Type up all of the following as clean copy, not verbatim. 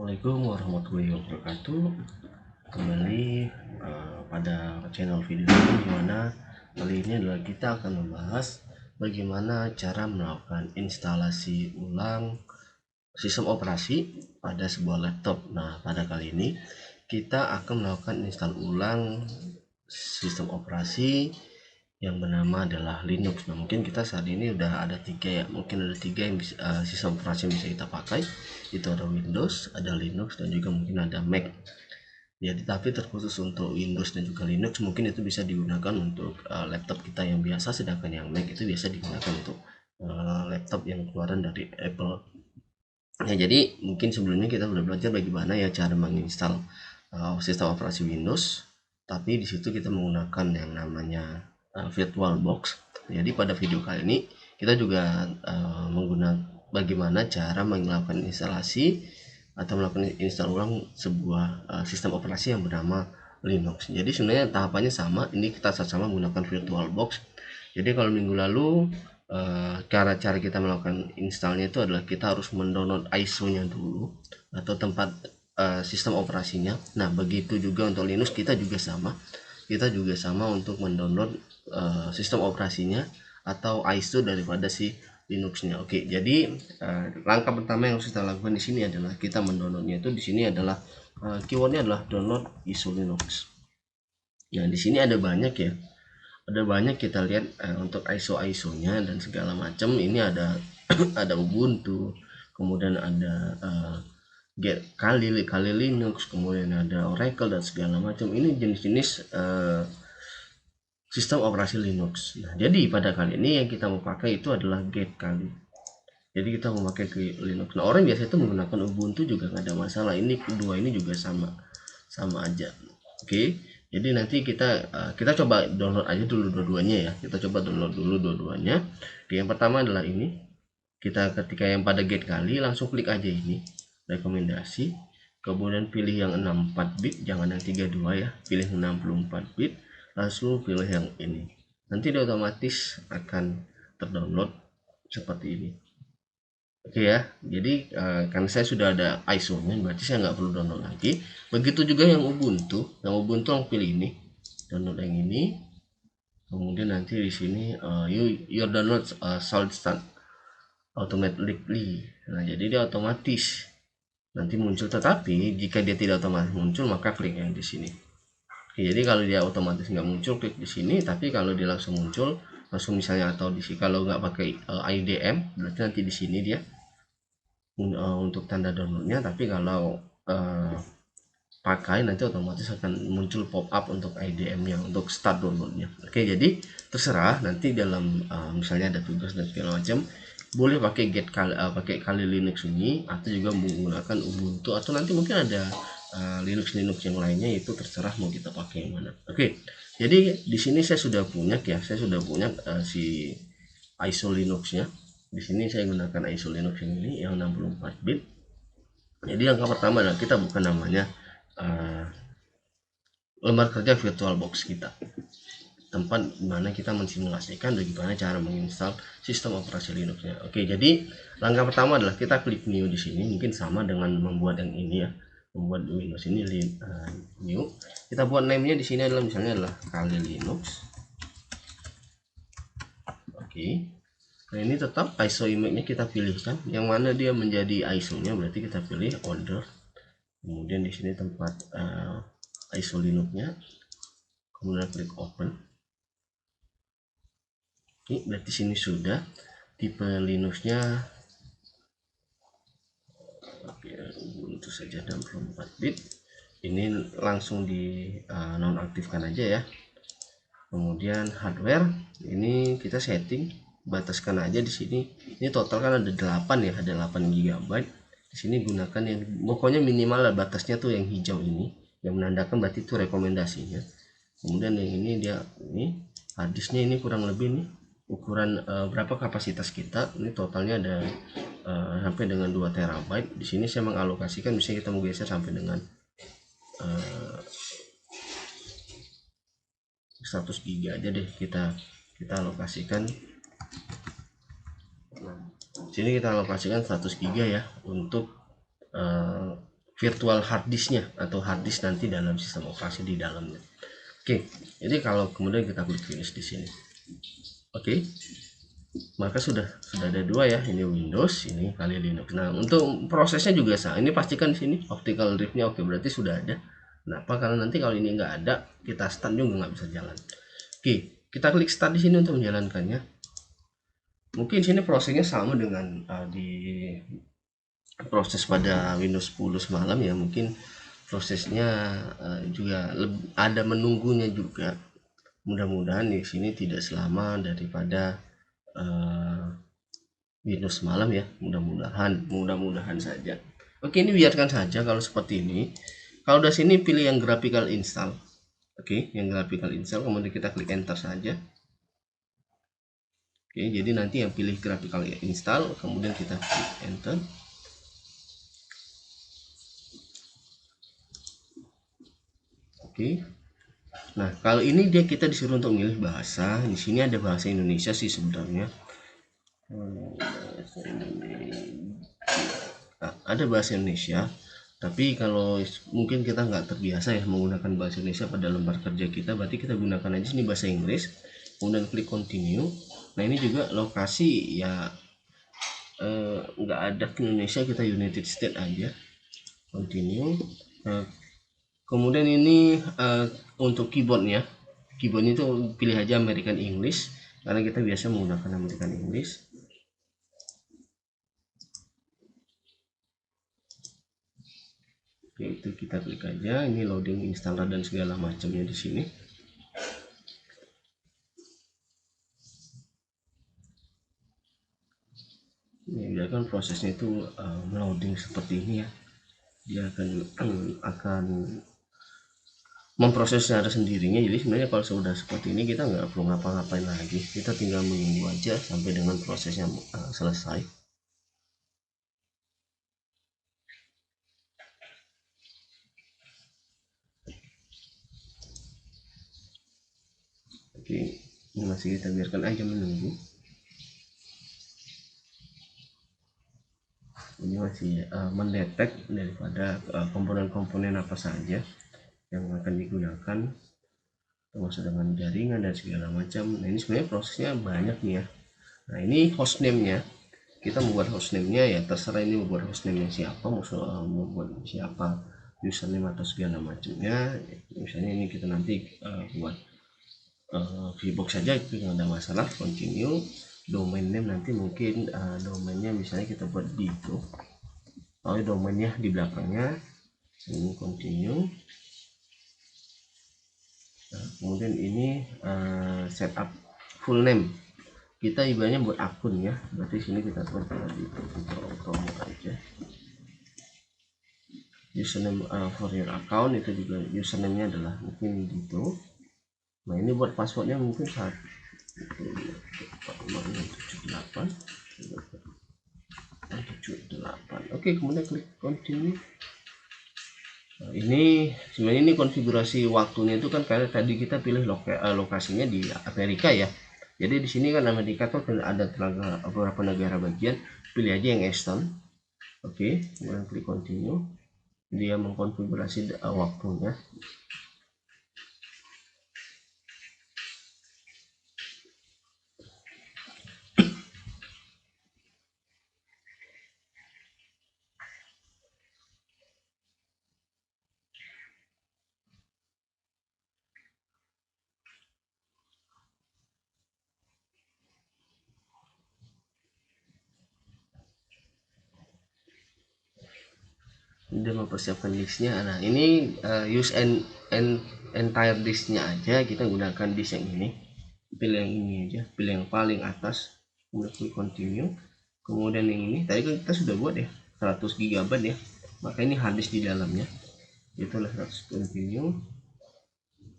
Assalamualaikum warahmatullahi wabarakatuh. Kembali pada channel video ini, dimana kali ini adalah kita akan membahas bagaimana cara melakukan instalasi ulang sistem operasi pada sebuah laptop. Nah, pada kali ini kita akan melakukan install ulang sistem operasi yang bernama adalah Linux. Nah, mungkin kita saat ini udah ada tiga ya, mungkin ada tiga yang bisa, sistem operasi yang bisa kita pakai. Itu ada Windows, ada Linux, dan juga mungkin ada Mac. Jadi tapi terkhusus untuk Windows dan juga Linux mungkin itu bisa digunakan untuk laptop kita yang biasa, sedangkan yang Mac itu biasa digunakan untuk laptop yang keluaran dari Apple. Ya, jadi mungkin sebelumnya kita sudah belajar bagaimana ya cara menginstal sistem operasi Windows, tapi di situ kita menggunakan yang namanya VirtualBox. Jadi pada video kali ini kita juga menggunakan bagaimana cara melakukan instalasi atau melakukan install ulang sebuah sistem operasi yang bernama Linux. Jadi sebenarnya tahapannya sama, ini kita sama menggunakan VirtualBox. Jadi kalau minggu lalu cara kita melakukan installnya itu adalah kita harus mendownload ISO-nya dulu atau tempat sistem operasinya. Nah, begitu juga untuk Linux kita juga sama. Kita juga sama untuk mendownload sistem operasinya atau ISO daripada si Linuxnya. Oke, jadi langkah pertama yang harus kita lakukan di sini adalah kita mendownloadnya. Itu di sini adalah keywordnya adalah download ISO Linux. Ya, di sini ada banyak ya. Ada banyak kita lihat untuk ISO-nya dan segala macam. Ini ada ada Ubuntu, kemudian ada Kali Linux, kemudian ada Oracle dan segala macam. Ini jenis-jenis sistem operasi Linux. Nah, jadi pada kali ini yang kita mau pakai itu adalah Get Kali. Jadi kita mau pakai ke Linux. Nah, orang biasa itu menggunakan Ubuntu juga nggak ada masalah. Ini kedua ini juga sama aja. Oke. Jadi nanti kita coba download aja dulu dua-duanya ya. Kita coba download dulu dua-duanya. Oke, yang pertama adalah ini. Kita ketika yang pada Get Kali langsung klik aja ini rekomendasi. Kemudian pilih yang 64 bit, jangan yang 32 ya. Pilih 64 bit, langsung pilih yang ini. Nanti dia otomatis akan terdownload seperti ini. Oke ya, jadi karena saya sudah ada ISO-nya, berarti saya nggak perlu download lagi. Begitu juga yang Ubuntu yang pilih ini, download yang ini. Kemudian nanti di sini your download solid start automatically. Nah, jadi dia otomatis nanti muncul. Tetapi jika dia tidak otomatis muncul, maka klik yang di sini. Oke, jadi kalau dia otomatis nggak muncul, klik di sini. Tapi kalau dia langsung muncul, langsung misalnya atau di sini kalau nggak pakai IDM, berarti nanti di sini dia untuk tanda downloadnya. Tapi kalau pakai nanti otomatis akan muncul pop up untuk IDM-nya untuk start downloadnya. Oke, jadi terserah nanti dalam misalnya ada tugas dan segala macam, boleh pakai pakai Kali Linux ini atau juga menggunakan Ubuntu atau nanti mungkin ada Linux yang lainnya, itu terserah mau kita pakai yang mana. Oke, jadi di sini saya sudah punya si ISO Linux-nya. Di sini saya gunakan ISO Linux yang ini yang 64 bit. Jadi langkah pertama adalah kita buka namanya lembar kerja VirtualBox kita, tempat dimana kita mensimulasikan bagaimana cara menginstal sistem operasi Linux-nya. Oke, jadi langkah pertama adalah kita klik new di sini, mungkin sama dengan membuat yang ini ya, membuat Windows ini new. Kita buat name-nya di sini adalah misalnya adalah Kali Linux. Oke. Nah, ini tetap ISO image-nya kita pilihkan, yang mana dia menjadi ISO-nya, berarti kita pilih order. Kemudian di sini tempat ISO Linux-nya, kemudian klik open. Oke, berarti sini sudah tipe Linux-nya. Oke, Ubuntu saja 64 bit. Ini langsung di nonaktifkan aja ya. Kemudian hardware ini kita setting, bataskan aja di sini. Ini total kan ada 8 ya, ada 8 GB. Di sini gunakan yang pokoknya minimal lah batasnya tuh yang hijau ini, yang menandakan berarti itu rekomendasinya. Kemudian yang ini dia ini harddisknya ini kurang lebih nih ukuran berapa kapasitas kita. Ini totalnya ada sampai dengan 2 TB. Di sini saya mengalokasikan, misalnya kita mau geser sampai dengan 100 GB aja deh, kita alokasikan. Sini kita alokasikan 100 GB ya untuk virtual hard disknya atau hard disk nanti dalam sistem operasi di dalamnya. Oke, jadi kalau kemudian kita klik finish di sini. Oke, maka sudah ada dua ya, ini Windows, ini Kali Linux. Nah, untuk prosesnya juga sama. Ini pastikan di sini optical drive-nya oke, berarti sudah ada. Kenapa? Karena nanti kalau ini nggak ada, kita start juga nggak bisa jalan. Oke, kita klik start di sini untuk menjalankannya. Mungkin sini prosesnya sama dengan di proses pada Windows 10 semalam ya, mungkin prosesnya juga ada menunggunya juga. Mudah-mudahan di sini tidak selama daripada Windows semalam ya, mudah-mudahan saja. Oke, ini biarkan saja kalau seperti ini. Kalau udah sini pilih yang graphical install. Oke, yang graphical install, kemudian kita klik enter saja. Oke, jadi nanti yang pilih graphical install, kemudian kita klik enter. Oke. Nah, kalau ini kita disuruh untuk milih bahasa. Di sini ada bahasa Indonesia sih sebenarnya. Ada bahasa Indonesia, tapi kalau mungkin kita nggak terbiasa ya menggunakan bahasa Indonesia pada lembar kerja kita, berarti kita gunakan aja sini bahasa Inggris, kemudian klik continue. Nah, ini juga lokasi ya nggak ada ke Indonesia, kita United States aja, continue. Nah, kemudian ini untuk keyboardnya itu pilih aja American English karena kita biasa menggunakan American English. Oke, itu kita klik aja, ini loading installer dan segala macamnya di sini. Ini biarkan prosesnya itu meloading seperti ini ya, dia akan memproses secara sendirinya. Jadi sebenarnya kalau sudah seperti ini kita nggak perlu ngapa-ngapain lagi, kita tinggal menunggu aja sampai dengan prosesnya selesai. Oke, ini masih kita biarkan aja menunggu. Ini masih mendetek daripada komponen-komponen apa saja yang akan digunakan, termasuk dengan jaringan dan segala macam. Nah, ini sebenarnya prosesnya banyak nih ya. Nah, ini hostname-nya, kita membuat hostname-nya ya terserah ini membuat hostname-nya siapa, membuat siapa, username atau segala macamnya. Misalnya ini kita nanti buat VBox saja, itu nggak ada masalah. Continue. Domain name nanti mungkin domainnya misalnya kita buat di itu, lalu domainnya di belakangnya. Ini continue. Nah, kemudian ini setup full name, kita ibaratnya buat akun ya, berarti sini kita buat di promo aja. Username for your account itu juga username-nya adalah mungkin gitu. Nah, ini buat passwordnya mungkin 178. Oke, kemudian klik continue. Nah, ini sebenarnya ini konfigurasi waktunya itu kan karena tadi kita pilih lokasinya di Amerika ya. Jadi di sini kan Amerika tuh ada beberapa negara bagian, pilih aja yang Eastern. Oke, kemudian klik continue. Dia mengkonfigurasi waktunya. Dia mempersiapkan disknya. Nah, ini use entire disknya aja, kita gunakan disk yang ini, pilih yang ini aja, pilih yang paling atas, kemudian klik continue. Kemudian yang ini tadi kan kita sudah buat ya 100 GB ya, maka ini hard disk di dalamnya, itulah 100. Continue.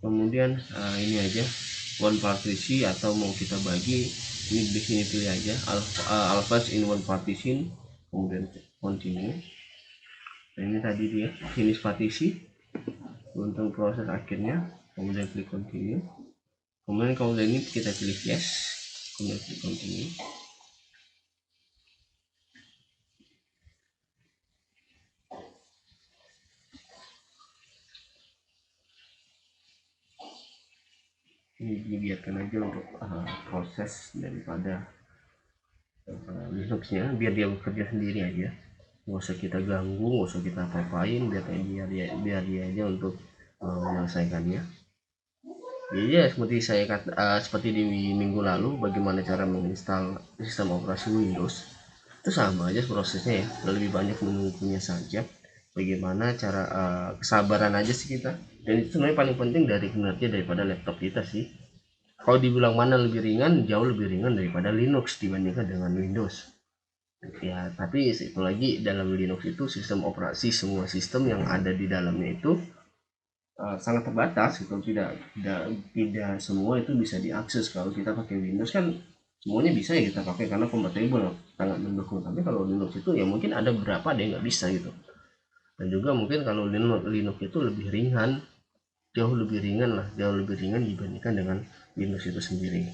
Kemudian ini aja one partition atau mau kita bagi, ini di sini pilih aja alpha in one partition, kemudian continue. Nah, ini tadi dia finish partisi untuk proses akhirnya, kemudian klik continue. Kemudian ini kita pilih yes, kemudian klik continue. Ini dibiarkan aja untuk proses daripada Linuxnya, biar dia bekerja sendiri aja, nggak usah kita ganggu, nggak usah kita apa-apain, biar dia aja untuk menyelesaikannya. Jadi ya seperti saya kata, seperti di minggu lalu, bagaimana cara menginstal sistem operasi Windows, itu sama aja prosesnya ya, lebih banyak menunggunya saja. Bagaimana cara kesabaran aja sih kita, dan itu sebenarnya paling penting dari kinerja daripada laptop kita sih. Kalau dibilang mana lebih ringan, jauh lebih ringan daripada Linux dibandingkan dengan Windows. Ya, tapi itu lagi, dalam Linux itu sistem operasi, semua sistem yang ada di dalamnya itu sangat terbatas gitu. Tidak semua itu bisa diakses. Kalau kita pakai Windows kan semuanya bisa ya kita pakai karena compatible, sangat mendukung. Tapi kalau Linux itu ya mungkin ada beberapa ada yang nggak bisa gitu. Dan juga mungkin kalau Linux itu lebih ringan, jauh lebih ringan dibandingkan dengan Windows itu sendiri.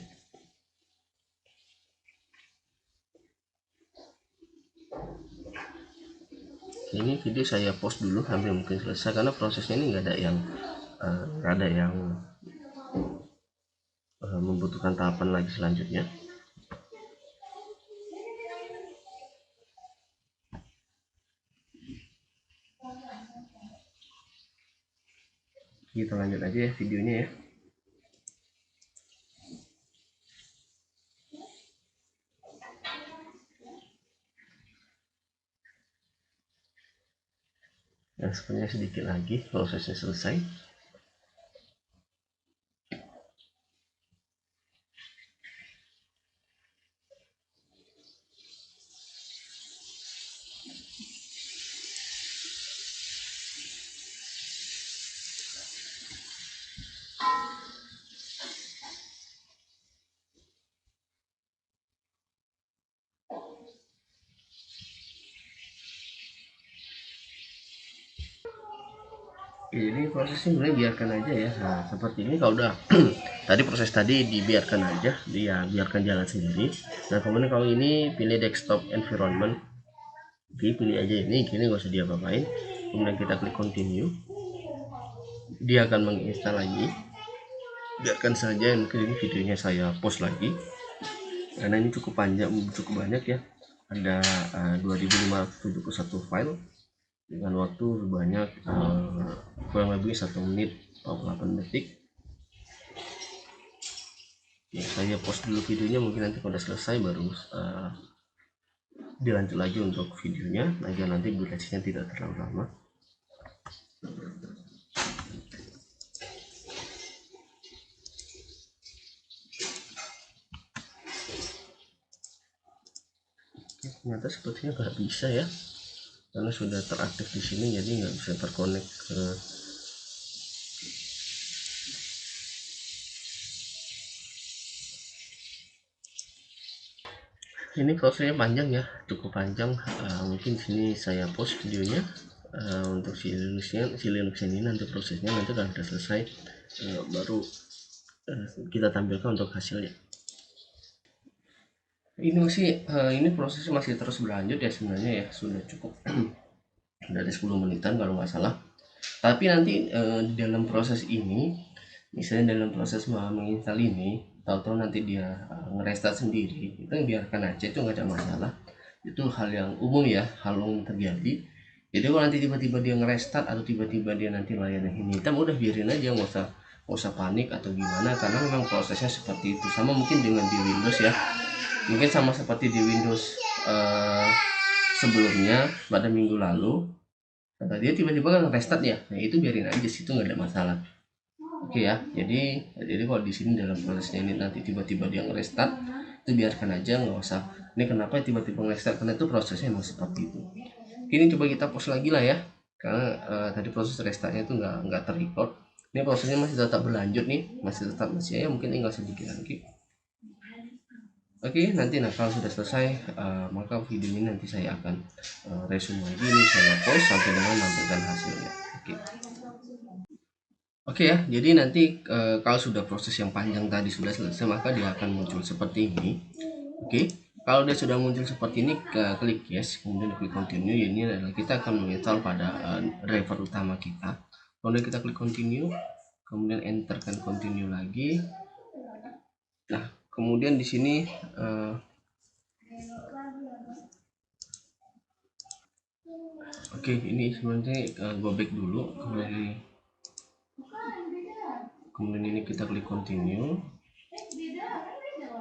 Ini video saya post dulu sampai mungkin selesai, karena prosesnya ini nggak ada yang membutuhkan tahapan lagi selanjutnya. Kita lanjut aja ya videonya ya. Dan sebenarnya sedikit lagi prosesnya selesai. Ini prosesnya sebenarnya biarkan aja ya. Nah, seperti ini kalau udah tadi proses tadi dibiarkan aja, dia biarkan jalan sendiri. Nah, kemudian kalau ini pilih desktop environment, pilih aja ini nggak usah diapa-apain. Kemudian kita klik continue, dia akan menginstal lagi. Biarkan saja, mungkin ini videonya saya post lagi karena ini cukup panjang, cukup banyak ya, ada 2571 file dengan waktu sebanyak kurang lebih 1 menit 48 detik. Ya, saya post dulu videonya, mungkin nanti kalau udah selesai baru dilanjut lagi untuk videonya agar nanti durasinya tidak terlalu lama. Ternyata sepertinya nggak bisa ya, karena sudah teraktif di sini, jadi nggak bisa terkonek ke ini. Prosesnya panjang ya, cukup panjang. Mungkin sini saya post videonya untuk si Linux ini, nanti prosesnya nanti kalau sudah selesai baru kita tampilkan untuk hasilnya. Ini ini prosesnya masih terus berlanjut ya, sebenarnya ya sudah cukup dari 10 menitan kalau nggak salah. Tapi nanti dalam proses ini, misalnya dalam proses menginstal ini, tahu-tahu nanti dia ngerestart sendiri, itu biarkan aja, itu nggak ada masalah. Itu hal yang umum ya, hal umum terjadi. Jadi kalau nanti tiba-tiba dia ngerestart atau tiba-tiba dia nanti layarnya ini hitam, udah biarin aja, nggak usah panik atau gimana, karena memang prosesnya seperti itu. Sama mungkin dengan di Windows ya, mungkin sama seperti di Windows sebelumnya pada minggu lalu, kata dia tiba-tiba kan restart ya, nah itu biarin aja sih, itu nggak ada masalah. Oke ya, jadi kalau di sini dalam prosesnya ini nanti tiba-tiba dia ngerestart, itu biarkan aja, nggak usah ini kenapa tiba-tiba ngerestart, karena itu prosesnya emang seperti itu. Ini coba kita pause lagi lah ya, karena tadi proses restartnya itu nggak terrecord. Ini prosesnya masih tetap berlanjut nih, masih ya, mungkin tinggal sedikit lagi. Oke, nanti kalau sudah selesai, maka video ini nanti saya akan resume lagi, ini saya post sampai dengan menampilkan hasilnya. Oke ya, jadi nanti kalau sudah proses yang panjang tadi sudah selesai, maka dia akan muncul seperti ini. Oke, kalau dia sudah muncul seperti ini, klik yes, kemudian klik continue. Ini adalah kita akan menginstal pada driver utama kita. Kemudian kita klik continue, kemudian enterkan continue lagi. Nah, kemudian di sini oke, ini sebenarnya go back dulu, kemudian ini kita klik continue.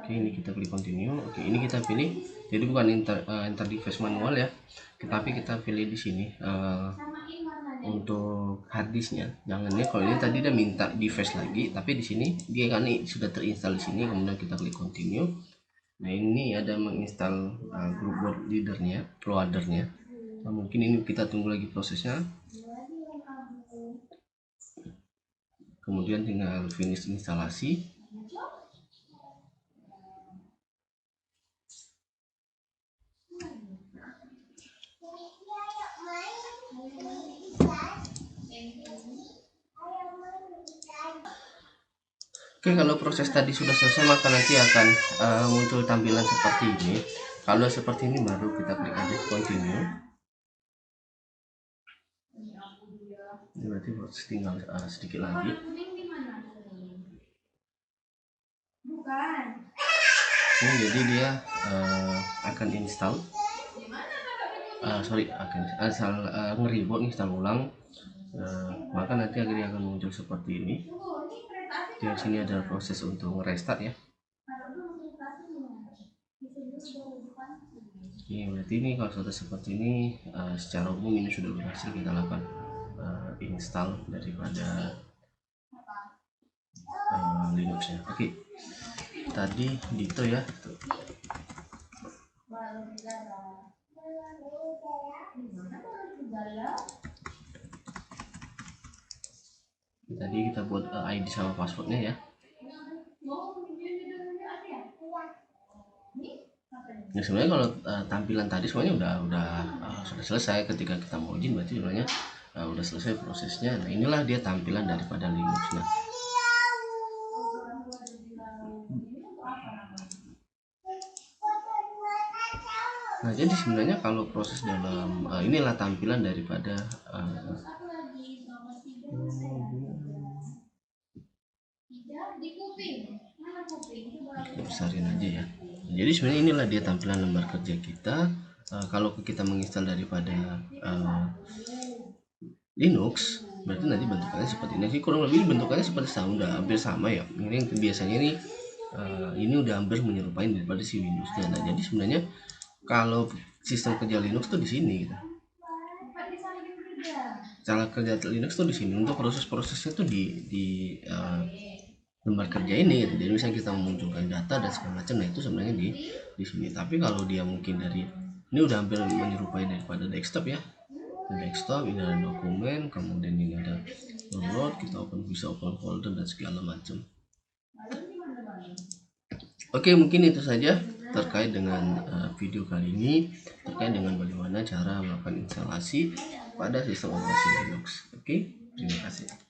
Oke, ini kita klik continue. Oke, ini kita pilih, jadi bukan enter device manual ya, tapi kita pilih di sini untuk harddisknya. Jangannya kalau ini tadi dia minta device lagi, tapi di sini dia kan sudah terinstall di sini. Kemudian kita klik continue. Nah, ini ada menginstal group boot leadernya, providernya. Nah, mungkin ini kita tunggu lagi prosesnya. Kemudian tinggal finish instalasi. Oke, kalau proses tadi sudah selesai, maka nanti akan muncul tampilan seperti ini. Kalau seperti ini baru kita klik aja continue. Ini berarti proses tinggal sedikit lagi. Ini jadi dia akan install. Akan asal ngereboot, install ulang. Maka nanti akhirnya akan muncul seperti ini. Di sini ada proses untuk restart ya. Oke, berarti ini kalau sudah seperti ini, secara umum ini sudah berhasil kita lakukan install daripada Linuxnya. Oke, tadi Dito ya. Tadi kita buat ID sama passwordnya ya. Nah, sebenarnya kalau tampilan tadi semuanya sudah selesai. Ketika kita mau login berarti sebenarnya udah selesai prosesnya. Nah, inilah dia tampilan daripada Linux. Nah, jadi sebenarnya kalau proses dalam inilah tampilan daripada besarin aja ya. Jadi sebenarnya inilah dia tampilan lembar kerja kita. Kalau kita menginstal daripada Linux, berarti nanti bentukannya seperti ini. Kurang lebih bentukannya seperti hampir sama ya. Ini biasanya ini udah hampir menyerupai daripada si Windows-nya. Nah, jadi sebenarnya kalau sistem kerja Linux tuh di sini gitu. Cara kerja Linux tuh di sini. Untuk proses-prosesnya tuh di lembar kerja ini gitu. Jadi misalnya kita memunculkan data dan segala macam, nah itu sebenarnya di sini. Tapi kalau dia mungkin dari ini udah hampir menyerupai daripada desktop ya. Desktop ini ada dokumen, kemudian ini ada download, kita bisa open folder dan segala macam. Oke, mungkin itu saja terkait dengan video kali ini, terkait dengan bagaimana cara melakukan instalasi pada sistem operasi Linux. Oke, terima kasih.